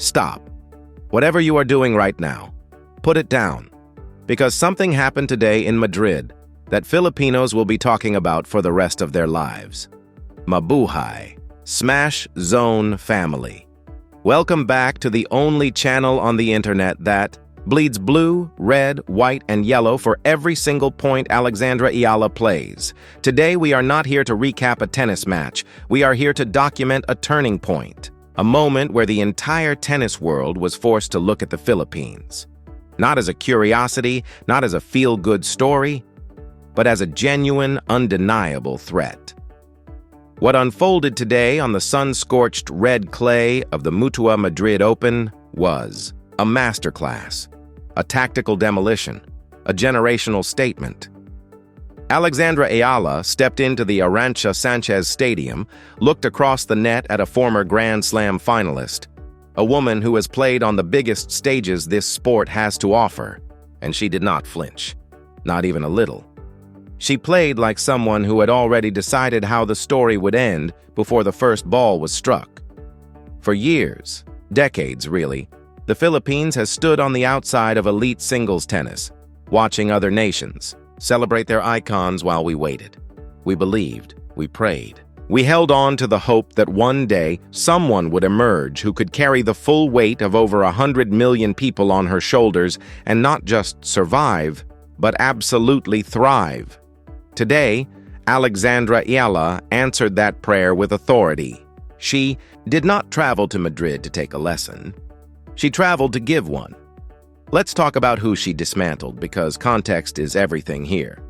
Stop. Whatever you are doing right now, put it down. Because something happened today in Madrid that Filipinos will be talking about for the rest of their lives. Mabuhay, Smash Zone family. Welcome back to the only channel on the internet that bleeds blue, red, white, and yellow for every single point Alexandra Eala plays. Today we are not here to recap a tennis match. We are here to document a turning point. A moment where the entire tennis world was forced to look at the Philippines. Not as a curiosity, not as a feel-good story, but as a genuine, undeniable threat. What unfolded today on the sun-scorched red clay of the Mutua Madrid Open was a masterclass, a tactical demolition, a generational statement. Alexandra Eala stepped into the Arantxa Sanchez Stadium, looked across the net at a former Grand Slam finalist, a woman who has played on the biggest stages this sport has to offer, and she did not flinch, not even a little. She played like someone who had already decided how the story would end before the first ball was struck. For years, decades really, the Philippines has stood on the outside of elite singles tennis, watching other nations celebrate their icons while we waited. We believed, we prayed. We held on to the hope that one day someone would emerge who could carry the full weight of over 100 million people on her shoulders and not just survive, but absolutely thrive. Today, Alexandra Eala answered that prayer with authority. She did not travel to Madrid to take a lesson. She traveled to give one. Let's talk about who she dismantled, because context is everything here.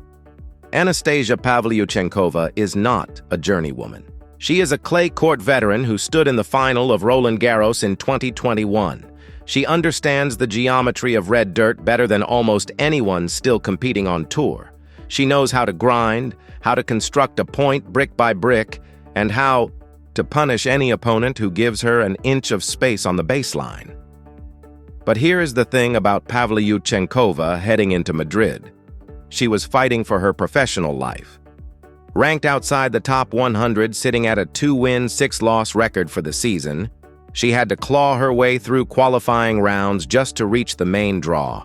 Anastasia Pavlyuchenkova is not a journeywoman. She is a clay court veteran who stood in the final of Roland Garros in 2021. She understands the geometry of red dirt better than almost anyone still competing on tour. She knows how to grind, how to construct a point brick by brick, and how to punish any opponent who gives her an inch of space on the baseline. But here is the thing about Pavlyuchenkova heading into Madrid. She was fighting for her professional life. Ranked outside the top 100, sitting at a 2-win, 6-loss record for the season, she had to claw her way through qualifying rounds just to reach the main draw.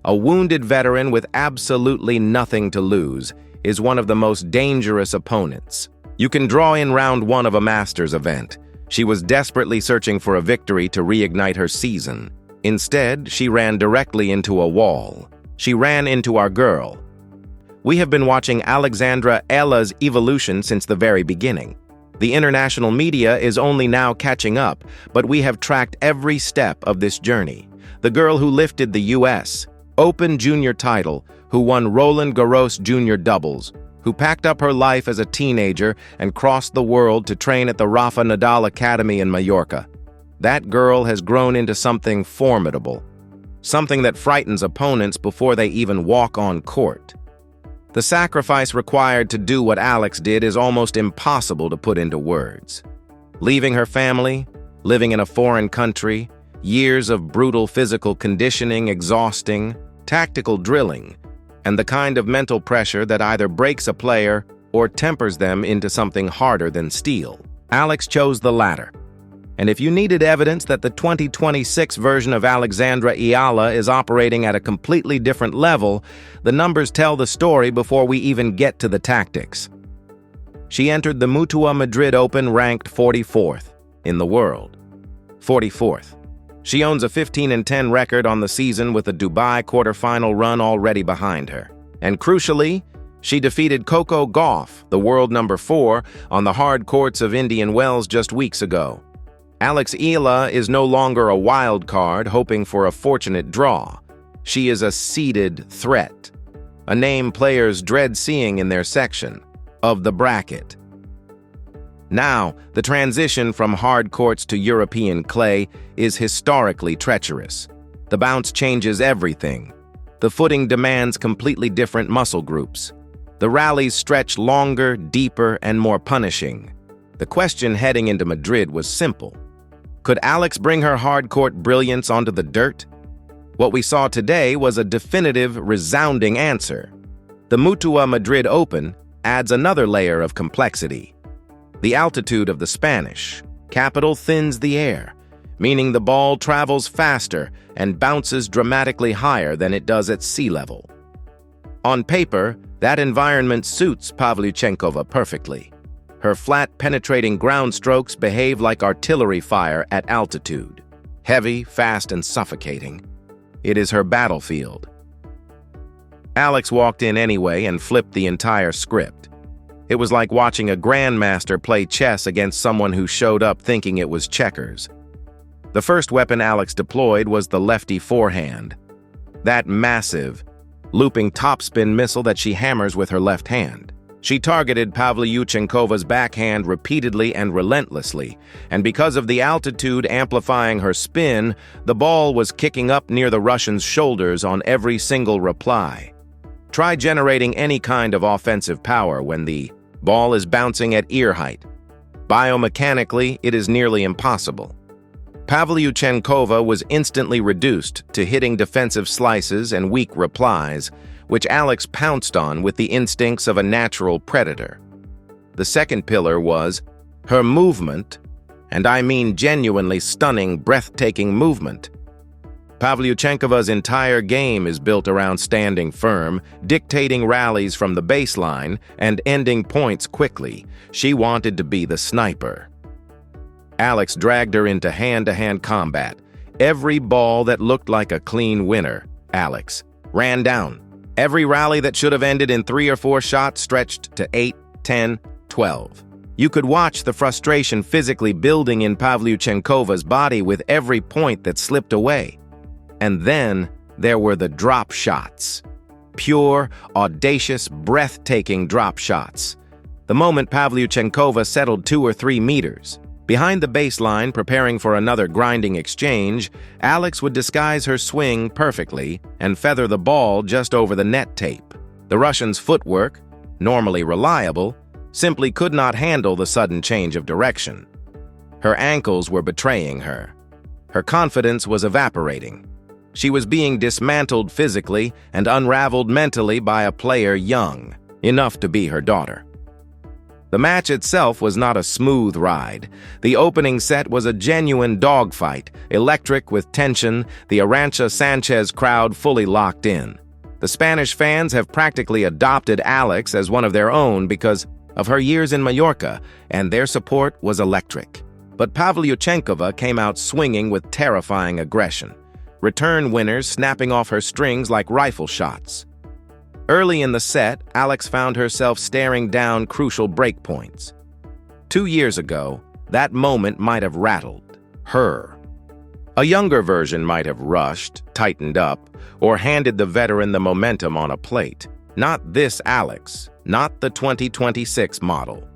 A wounded veteran with absolutely nothing to lose is one of the most dangerous opponents. You can draw in round 1 of a Masters event. She was desperately searching for a victory to reignite her season. Instead, she ran directly into a wall. She ran into our girl. We have been watching Alexandra Eala's evolution since the very beginning. The international media is only now catching up, but we have tracked every step of this journey. The girl who lifted the U.S. Open Junior title, who won Roland Garros Junior doubles, who packed up her life as a teenager and crossed the world to train at the Rafa Nadal Academy in Mallorca. That girl has grown into something formidable, something that frightens opponents before they even walk on court. The sacrifice required to do what Alex did is almost impossible to put into words. Leaving her family, living in a foreign country, years of brutal physical conditioning, exhausting, tactical drilling, and the kind of mental pressure that either breaks a player or tempers them into something harder than steel. Alex chose the latter. And if you needed evidence that the 2026 version of Alexandra Eala is operating at a completely different level, the numbers tell the story before we even get to the tactics. She entered the Mutua Madrid Open ranked 44th in the world. 44th. She owns a 15-10 record on the season with a Dubai quarterfinal run already behind her. And crucially, she defeated Coco Gauff, the world number 4, on the hard courts of Indian Wells just weeks ago. Alex Eala is no longer a wild card hoping for a fortunate draw. She is a seeded threat, a name players dread seeing in their section of the bracket. Now, the transition from hard courts to European clay is historically treacherous. The bounce changes everything. The footing demands completely different muscle groups. The rallies stretch longer, deeper, and more punishing. The question heading into Madrid was simple. Could Alex bring her hard-court brilliance onto the dirt? What we saw today was a definitive, resounding answer. The Mutua Madrid Open adds another layer of complexity. The altitude of the Spanish capital thins the air, meaning the ball travels faster and bounces dramatically higher than it does at sea level. On paper, that environment suits Pavlyuchenkova perfectly. Her flat, penetrating ground strokes behave like artillery fire at altitude. Heavy, fast, and suffocating. It is her battlefield. Alex walked in anyway and flipped the entire script. It was like watching a grandmaster play chess against someone who showed up thinking it was checkers. The first weapon Alex deployed was the lefty forehand. That massive, looping topspin missile that she hammers with her left hand. She targeted Pavlyuchenkova's backhand repeatedly and relentlessly, and because of the altitude amplifying her spin, the ball was kicking up near the Russian's shoulders on every single reply. Try generating any kind of offensive power when the ball is bouncing at ear height. Biomechanically, it is nearly impossible. Pavlyuchenkova was instantly reduced to hitting defensive slices and weak replies, which Alex pounced on with the instincts of a natural predator. The second pillar was her movement, and I mean genuinely stunning, breathtaking movement. Pavlyuchenkova's entire game is built around standing firm, dictating rallies from the baseline, and ending points quickly. She wanted to be the sniper. Alex dragged her into hand-to-hand combat. Every ball that looked like a clean winner, Alex ran down. Every rally that should have ended in 3 or 4 shots stretched to 8, 10, 12. You could watch the frustration physically building in Pavlyuchenkova's body with every point that slipped away. And then there were the drop shots. Pure, audacious, breathtaking drop shots. The moment Pavlyuchenkova settled 2 or 3 meters. Behind the baseline, preparing for another grinding exchange, Alex would disguise her swing perfectly and feather the ball just over the net tape. The Russian's footwork, normally reliable, simply could not handle the sudden change of direction. Her ankles were betraying her. Her confidence was evaporating. She was being dismantled physically and unraveled mentally by a player young, enough to be her daughter. The match itself was not a smooth ride. The opening set was a genuine dogfight, electric with tension, the Arantxa Sanchez crowd fully locked in. The Spanish fans have practically adopted Alex as one of their own because of her years in Mallorca, and their support was electric. But Pavlyuchenkova came out swinging with terrifying aggression. Return winners snapping off her strings like rifle shots. Early in the set, Alex found herself staring down crucial break points. 2 years ago, that moment might have rattled her. A younger version might have rushed, tightened up, or handed the veteran the momentum on a plate. Not this Alex, not the 2026 model.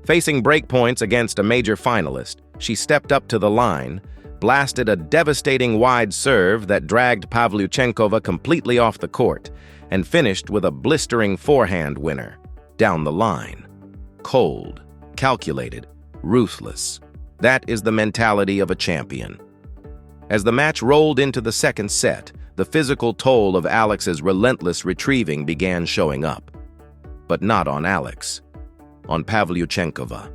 Facing break points against a major finalist, she stepped up to the line, blasted a devastating wide serve that dragged Pavlyuchenkova completely off the court, and finished with a blistering forehand winner, down the line. Cold, calculated, ruthless. That is the mentality of a champion. As the match rolled into the second set, the physical toll of Alex's relentless retrieving began showing up. But not on Alex, on Pavlyuchenkova.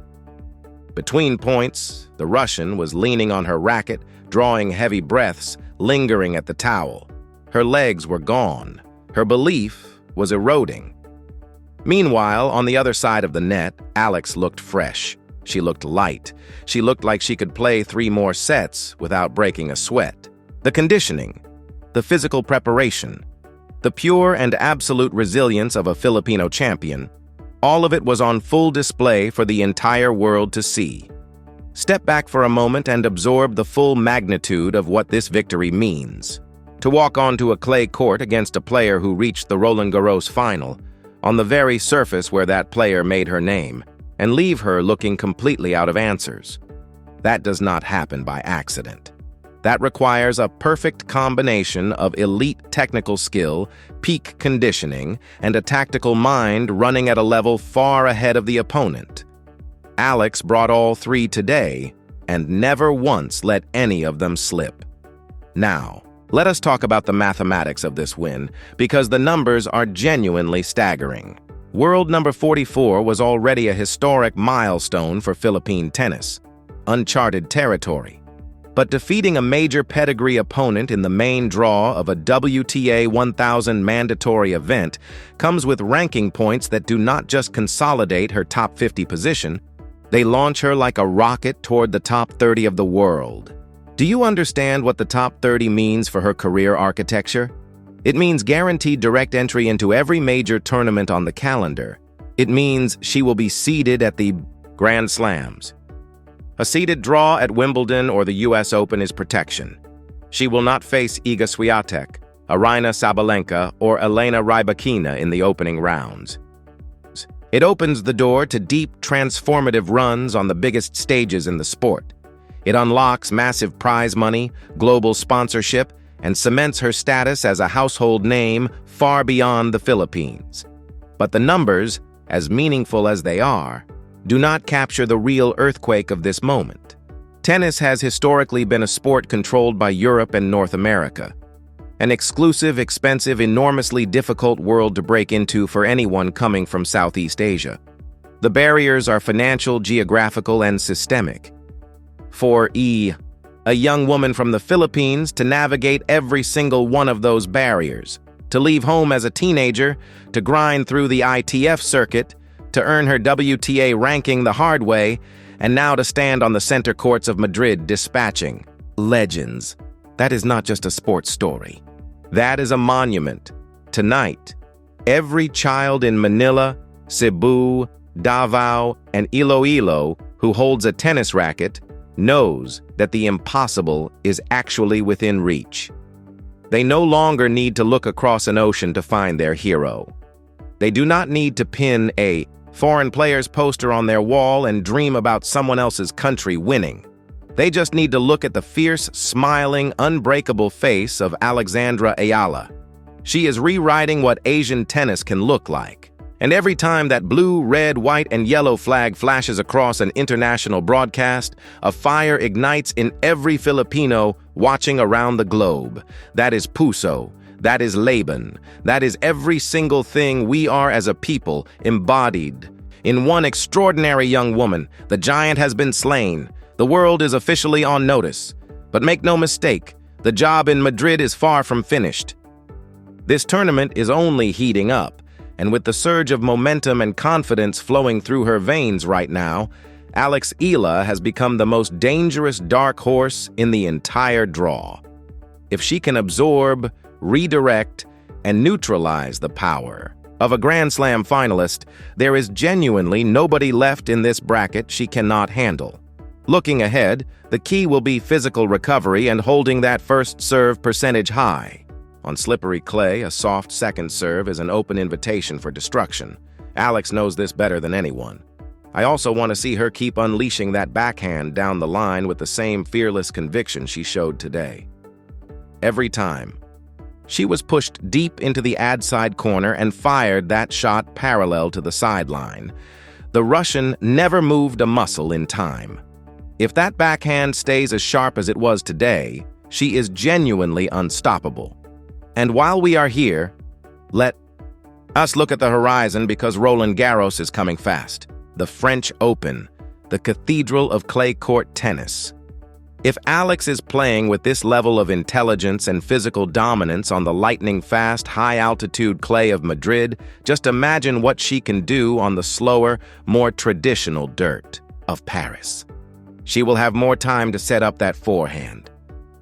Between points, the Russian was leaning on her racket, drawing heavy breaths, lingering at the towel. Her legs were gone. Her belief was eroding. Meanwhile, on the other side of the net, Alex looked fresh. She looked light. She looked like she could play 3 more sets without breaking a sweat. The conditioning, the physical preparation, the pure and absolute resilience of a Filipino champion, all of it was on full display for the entire world to see. Step back for a moment and absorb the full magnitude of what this victory means. To walk onto a clay court against a player who reached the Roland Garros final, on the very surface where that player made her name, and leave her looking completely out of answers. That does not happen by accident. That requires a perfect combination of elite technical skill, peak conditioning, and a tactical mind running at a level far ahead of the opponent. Alex brought all 3 today, and never once let any of them slip. Now, let us talk about the mathematics of this win, because the numbers are genuinely staggering. World number 44 was already a historic milestone for Philippine tennis, uncharted territory. But defeating a major pedigree opponent in the main draw of a WTA 1000 mandatory event comes with ranking points that do not just consolidate her top 50 position, they launch her like a rocket toward the top 30 of the world. Do you understand what the top 30 means for her career architecture? It means guaranteed direct entry into every major tournament on the calendar. It means she will be seeded at the Grand Slams. A seeded draw at Wimbledon or the US Open is protection. She will not face Iga Swiatek, Aryna Sabalenka, or Elena Rybakina in the opening rounds. It opens the door to deep, transformative runs on the biggest stages in the sport. It unlocks massive prize money, global sponsorship, and cements her status as a household name far beyond the Philippines. But the numbers, as meaningful as they are, do not capture the real earthquake of this moment. Tennis has historically been a sport controlled by Europe and North America, an exclusive, expensive, enormously difficult world to break into for anyone coming from Southeast Asia. The barriers are financial, geographical, and systemic. For a young woman from the Philippines to navigate every single one of those barriers, to leave home as a teenager, to grind through the ITF circuit, to earn her WTA ranking the hard way, and now to stand on the center courts of Madrid dispatching legends. That is not just a sports story. That is a monument. Tonight, every child in Manila, Cebu, Davao, and Iloilo who holds a tennis racket knows that the impossible is actually within reach. They no longer need to look across an ocean to find their hero. They do not need to pin a foreign player's poster on their wall and dream about someone else's country winning. They just need to look at the fierce, smiling, unbreakable face of Alexandra Eala. She is rewriting what Asian tennis can look like. And every time that blue, red, white, and yellow flag flashes across an international broadcast, a fire ignites in every Filipino watching around the globe. That is Puso. That is Laban. That is every single thing we are as a people, embodied. In one extraordinary young woman, the giant has been slain. The world is officially on notice. But make no mistake, the job in Madrid is far from finished. This tournament is only heating up, and with the surge of momentum and confidence flowing through her veins right now, Alex Eala has become the most dangerous dark horse in the entire draw. If she can absorb, redirect, and neutralize the power of a Grand Slam finalist, there is genuinely nobody left in this bracket she cannot handle. Looking ahead, the key will be physical recovery and holding that first serve percentage high. On slippery clay, a soft second serve is an open invitation for destruction. Alex knows this better than anyone. I also want to see her keep unleashing that backhand down the line with the same fearless conviction she showed today. Every time, she was pushed deep into the ad side corner and fired that shot parallel to the sideline. The Russian never moved a muscle in time. If that backhand stays as sharp as it was today, she is genuinely unstoppable. And while we are here, let us look at the horizon because Roland Garros is coming fast. The French Open, the cathedral of clay court tennis. If Alex is playing with this level of intelligence and physical dominance on the lightning-fast, high-altitude clay of Madrid, just imagine what she can do on the slower, more traditional dirt of Paris. She will have more time to set up that forehand,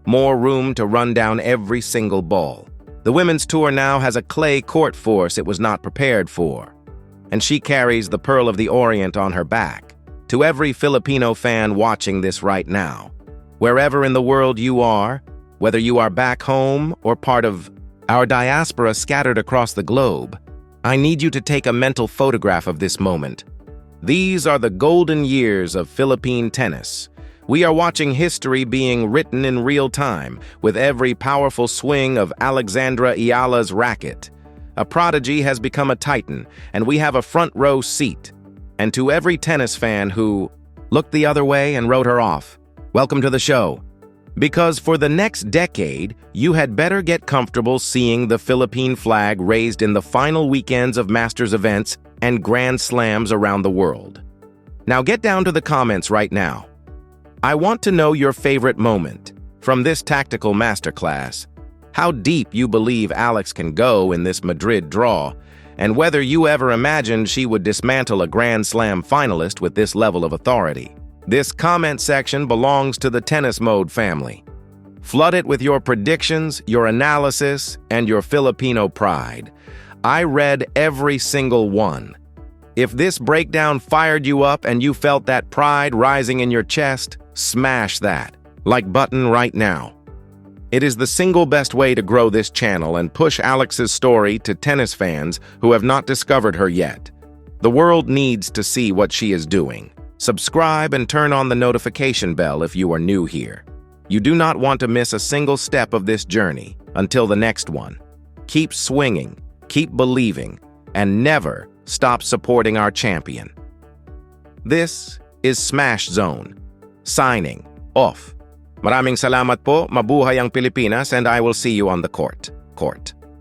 more room to run down every single ball. The women's tour now has a clay court force it was not prepared for, and she carries the Pearl of the Orient on her back. To every Filipino fan watching this right now, wherever in the world you are, whether you are back home or part of our diaspora scattered across the globe, I need you to take a mental photograph of this moment. These are the golden years of Philippine tennis. We are watching history being written in real time, with every powerful swing of Alexandra Eala's racket. A prodigy has become a titan, and we have a front row seat. And to every tennis fan who looked the other way and wrote her off, welcome to the show. Because for the next decade, you had better get comfortable seeing the Philippine flag raised in the final weekends of Masters events and Grand Slams around the world. Now get down to the comments right now. I want to know your favorite moment from this tactical masterclass, how deep you believe Alex can go in this Madrid draw, and whether you ever imagined she would dismantle a Grand Slam finalist with this level of authority. This comment section belongs to the Tennis Mode family. Flood it with your predictions, your analysis, and your Filipino pride. I read every single one. If this breakdown fired you up and you felt that pride rising in your chest, smash that like button right now. It is the single best way to grow this channel and push Alex's story to tennis fans who have not discovered her yet. The world needs to see what she is doing. Subscribe and turn on the notification bell if you are new here. You do not want to miss a single step of this journey. Until the next one, keep swinging, keep believing, and never stop supporting our champion. This is Smash Zone. Signing off. Maraming salamat po, mabuhay ang Pilipinas, and I will see you on the court.